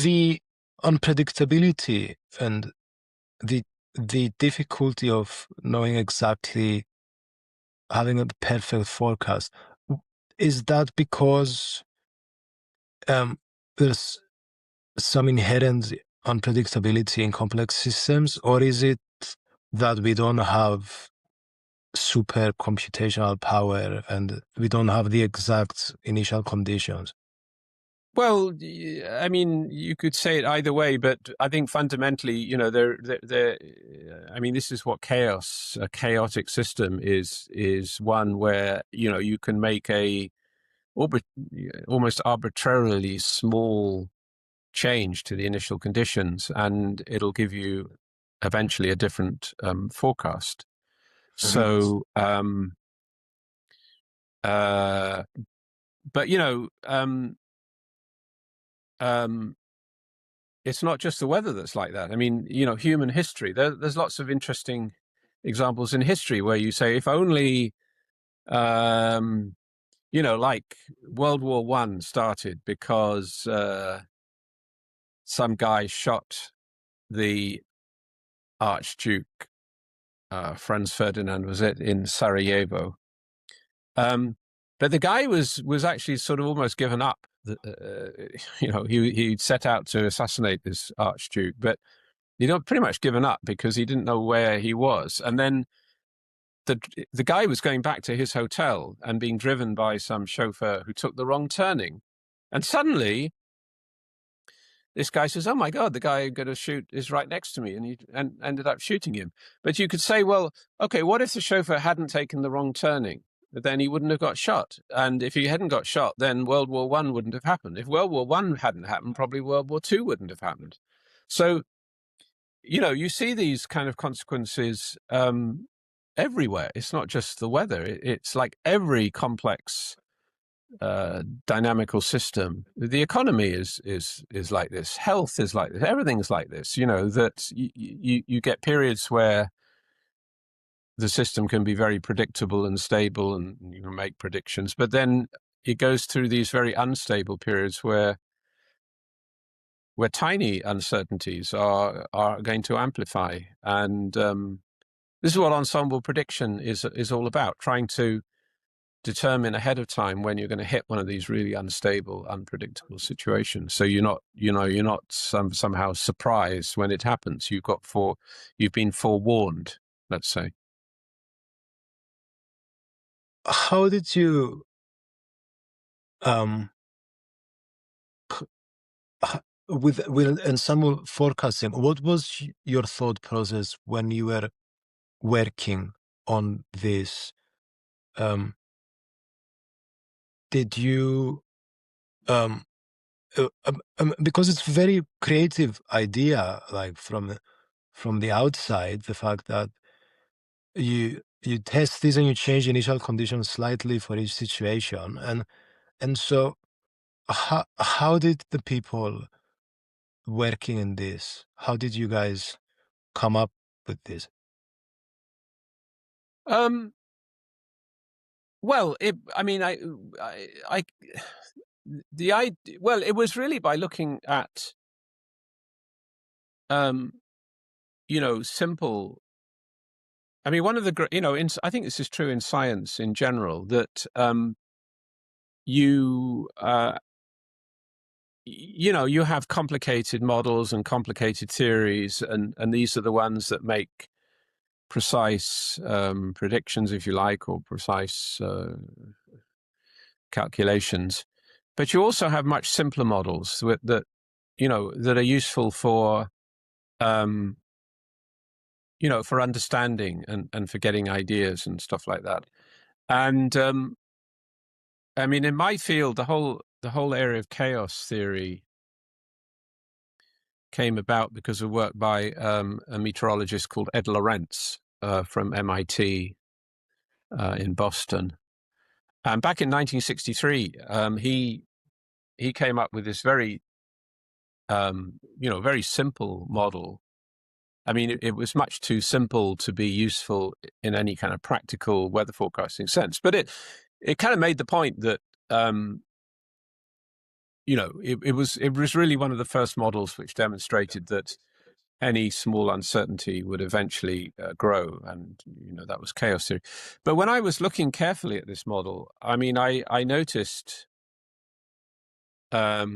the unpredictability and the difficulty of knowing exactly having a perfect forecast, is that because there's some inherent unpredictability in complex systems, or is it that we don't have super computational power and we don't have the exact initial conditions? Well, I mean, you could say it either way, but I think fundamentally, you know, I mean, this is what chaos, a chaotic system is one where, you know, you can make a almost arbitrarily small change to the initial conditions, and it'll give you eventually a different forecast. So, but you know, it's not just the weather that's like that. I mean, you know, human history. There's lots of interesting examples in history where you say, if only, you know, like World War I started because some guy shot the Archduke Franz Ferdinand, was it, in Sarajevo. But the guy was actually sort of almost given up. You know, he set out to assassinate this Archduke, but he'd pretty much given up because he didn't know where he was. And then the guy was going back to his hotel and being driven by some chauffeur who took the wrong turning. And suddenly this guy says, "Oh my God, the guy I'm going to shoot is right next to me," and he ended up shooting him. But you could say, well, okay, what if the chauffeur hadn't taken the wrong turning? Then he wouldn't have got shot. And if he hadn't got shot, then World War I wouldn't have happened. If World War I hadn't happened, probably World War II wouldn't have happened. So, you know, you see these kind of consequences everywhere. It's not just the weather. It's like every complex dynamical system. The economy is like this. Health is like this. Everything's like this. You know, that you get periods where the system can be very predictable and stable, and you can make predictions. But then it goes through these very unstable periods where tiny uncertainties are going to amplify. And this is what ensemble prediction is all about: trying to determine ahead of time when you're going to hit one of these really unstable, unpredictable situations. So you're not somehow surprised when it happens. You've been forewarned, let's say. How did you with ensemble forecasting, what was your thought process when you were working on this? Did you because it's a very creative idea, like from the outside, the fact that you test this and you change initial conditions slightly for each situation, and so how did the people working in this, how did you guys come up with this? Well, it was really by looking at, you know, simple. I mean, one of the, you know, I think this is true in science in general, that you know, you have complicated models and complicated theories, and these are the ones that make precise predictions, if you like, or precise calculations. But you also have much simpler models that you know, that are useful for you know, for understanding and for getting ideas and stuff like that. And I mean, in my field, the whole area of chaos theory came about because of work by a meteorologist called Ed Lorenz from MIT in Boston. And back in 1963, he came up with this very, you know, very simple model. I mean, it was much too simple to be useful in any kind of practical weather forecasting sense. But it kind of made the point that it was really one of the first models which demonstrated that any small uncertainty would eventually grow, and that was chaos theory. But when I was looking carefully at this model, I mean, I noticed that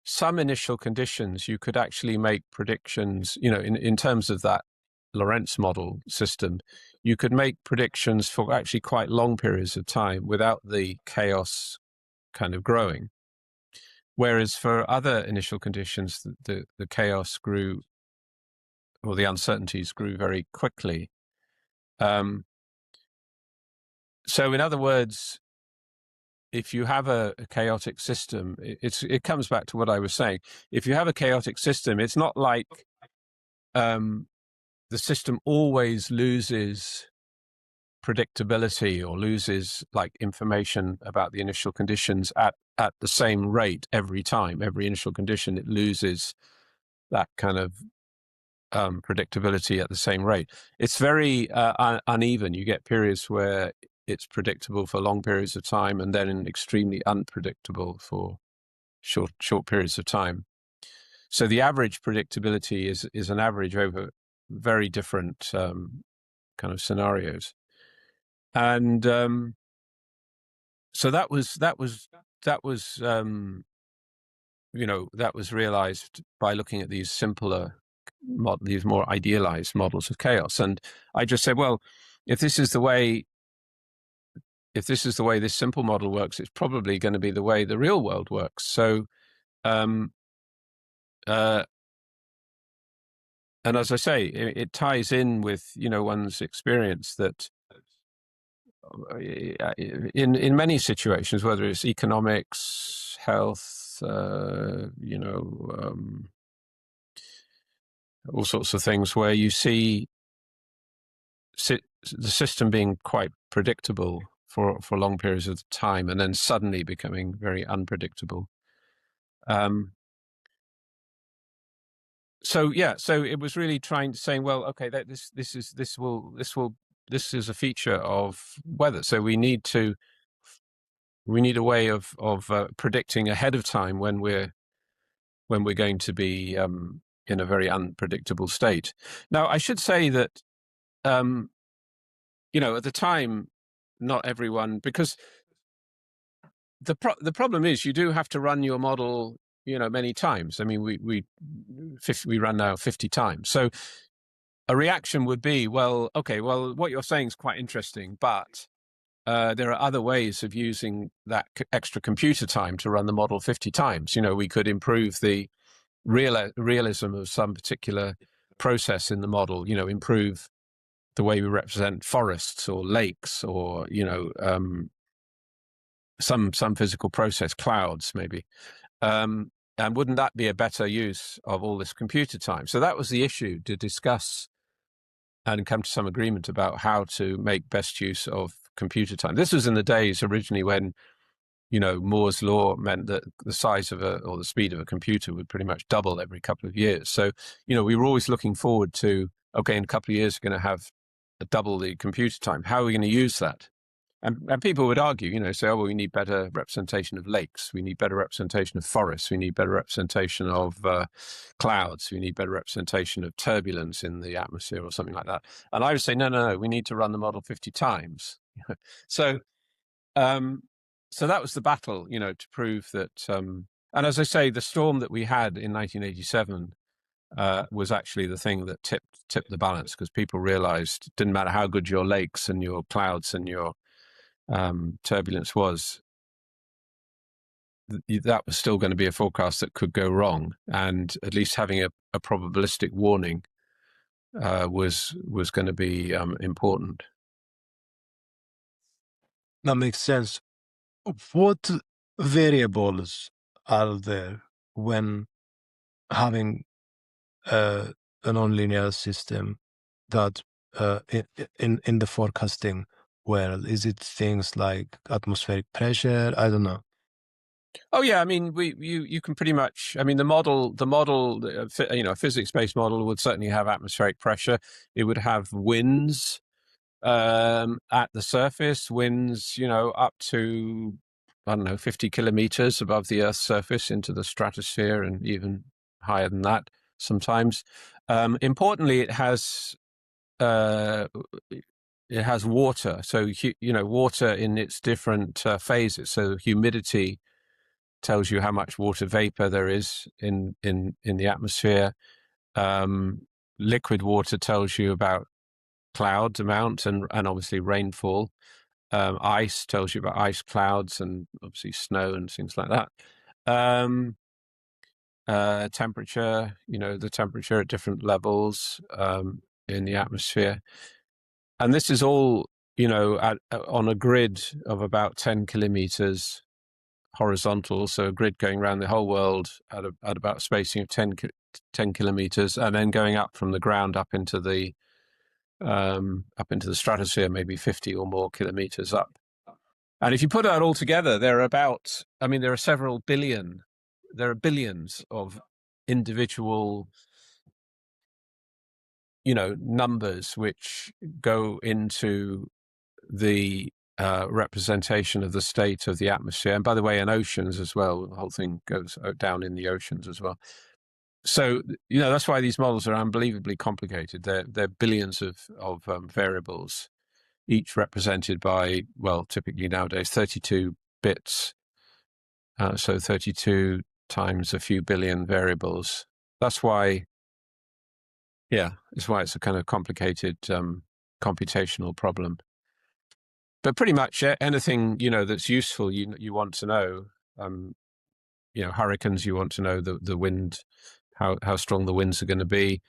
some initial conditions you could actually make predictions, in terms of that Lorentz model system, you could make predictions for actually quite long periods of time without the chaos kind of growing. Whereas for other initial conditions, the chaos grew, or the uncertainties grew very quickly. So in other words, if you have a chaotic system, it comes back to what I was saying. If you have a chaotic system, it's not like the system always loses predictability or loses like information about the initial conditions at the same rate every time. Every initial condition, it loses that kind of predictability at the same rate. It's very uneven. You get periods where it's predictable for long periods of time, and then extremely unpredictable for short periods of time. So the average predictability is an average over very different kind of scenarios, and so that was realized by looking at these simpler, these more idealized models of chaos. And I just said, well, if this is the way this simple model works, it's probably going to be the way the real world works. So, and as I say, it ties in with one's experience that in many situations, whether it's economics, health, all sorts of things, where you see the system being quite predictable for long periods of time, and then suddenly becoming very unpredictable. So it was really saying, well, okay, this is a feature of weather. So we need a way of predicting ahead of time when we're going to be in a very unpredictable state. Now, I should say that at the time, not everyone, because the problem is you do have to run your model many times. I mean, we run now 50 times. So a reaction would be, well, okay, well, what you're saying is quite interesting, but there are other ways of using that extra computer time to run the model 50 times. We could improve the realism of some particular process in the model, improve the way we represent forests or lakes, or some physical process, clouds maybe. And wouldn't that be a better use of all this computer time? So that was the issue, to discuss and come to some agreement about how to make best use of computer time. This was in the days originally when Moore's law meant that the size of or the speed of a computer would pretty much double every couple of years. So we were always looking forward to, okay, in a couple of years we're going to have double the computer time. How are we going to use that? And people would argue, say, oh, well, we need better representation of lakes. We need better representation of forests. We need better representation of clouds. We need better representation of turbulence in the atmosphere or something like that. And I would say, no, we need to run the model 50 times. So that was the battle, to prove that. And as I say, the storm that we had in 1987 was actually the thing that tipped the balance, because people realized it didn't matter how good your lakes and your clouds and your turbulence was, that was still going to be a forecast that could go wrong, and at least having a probabilistic warning was going to be important. That makes sense. What variables are there when having a nonlinear system that in the forecasting world? Is it things like atmospheric pressure? I don't know. Oh yeah, I mean, you can pretty much. I mean, the model, a physics-based model would certainly have atmospheric pressure. It would have winds at the surface, winds, up to I don't know, 50 kilometers above the Earth's surface into the stratosphere, and even higher than that sometimes. Importantly, it has water. So water in its different phases. So humidity tells you how much water vapor there is in the atmosphere. Liquid water tells you about clouds amount and obviously rainfall. Ice tells you about ice clouds and obviously snow and things like that. Temperature, the temperature at different levels in the atmosphere. And this is all, on a grid of about 10 kilometers horizontal. So a grid going around the whole world at about a spacing of 10 kilometers, and then going up from the ground up into the stratosphere, maybe 50 or more kilometers up. And if you put that all together, there are several billion, there are billions of individual, numbers which go into the representation of the state of the atmosphere. And by the way, in oceans as well, the whole thing goes down in the oceans as well. So, that's why these models are unbelievably complicated. They're billions of variables, each represented by, well, typically nowadays 32 bits. So 32 times a few billion variables. That's why, it's a kind of complicated computational problem. But pretty much anything, that's useful, you want to know. Hurricanes, you want to know the wind, how strong the winds are going to be.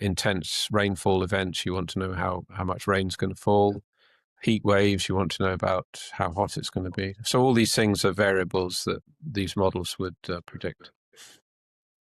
Intense rainfall events, you want to know how much rain's going to fall. Heat waves, you want to know about how hot it's going to be. So all these things are variables that these models would predict.